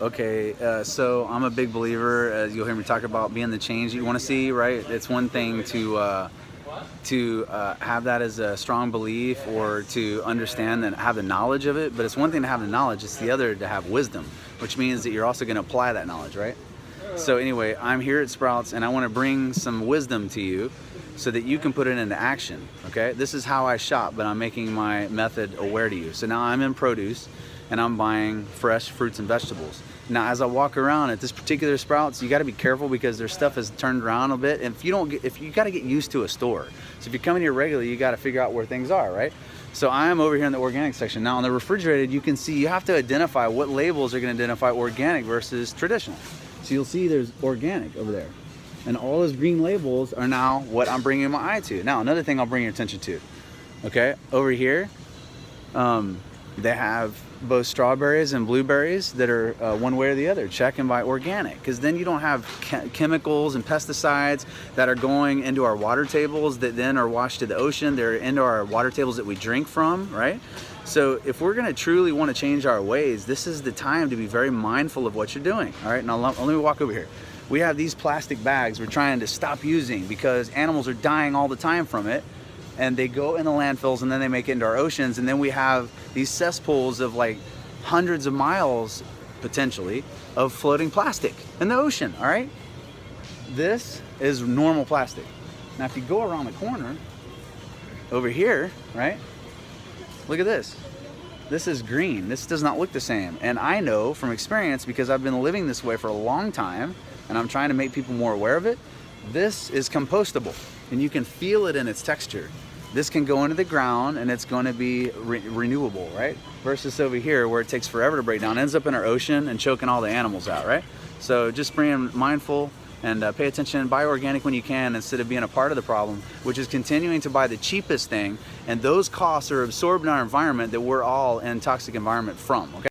Okay, so I'm a big believer, as you'll hear me talk about, being the change you want to see, right? It's one thing to have that as a strong belief or to understand and have the knowledge of it, but it's one thing to have the knowledge, it's the other to have wisdom, which means that you're also going to apply that knowledge, right? So anyway, I'm here at Sprouts and I want to bring some wisdom to you so that you can put it into action, okay? This is how I shop, but I'm making my method aware to you. So now I'm in produce and I'm buying fresh fruits and vegetables. Now, as I walk around at this particular Sprouts, you got to be careful because their stuff has turned around a bit. And if you got to get used to a store. So if you're coming here regularly, you got to figure out where things are, right? So I am over here in the organic section. Now, on the refrigerated, you can see you have to identify what labels are going to identify organic versus traditional. So you'll see there's organic over there. And all those green labels are now what I'm bringing my eye to. Now, another thing I'll bring your attention to, okay? Over here, they have both strawberries and blueberries that are one way or the other. Check and buy organic, because then you don't have chemicals and pesticides that are going into our water tables that then are washed to the ocean. They're into our water tables that we drink from, right? So if we're going to truly want to change our ways, this is the time to be very mindful of what you're doing. All right, now let me walk over here. We have these plastic bags we're trying to stop using because animals are dying all the time from it. And they go in the landfills and then they make it into our oceans. And then we have these cesspools of like hundreds of miles, potentially, of floating plastic in the ocean, all right? This is normal plastic. Now, if you go around the corner over here, right? Look at this. This is green. This does not look the same. And I know from experience, because I've been living this way for a long time, and I'm trying to make people more aware of it, this is compostable. And you can feel it in its texture. This can go into the ground and it's going to be renewable, right? Versus over here where it takes forever to break down, ends up in our ocean and choking all the animals out, right? So just being mindful and pay attention, buy organic when you can instead of being a part of the problem, which is continuing to buy the cheapest thing, and those costs are absorbed in our environment that we're all in toxic environment from, okay?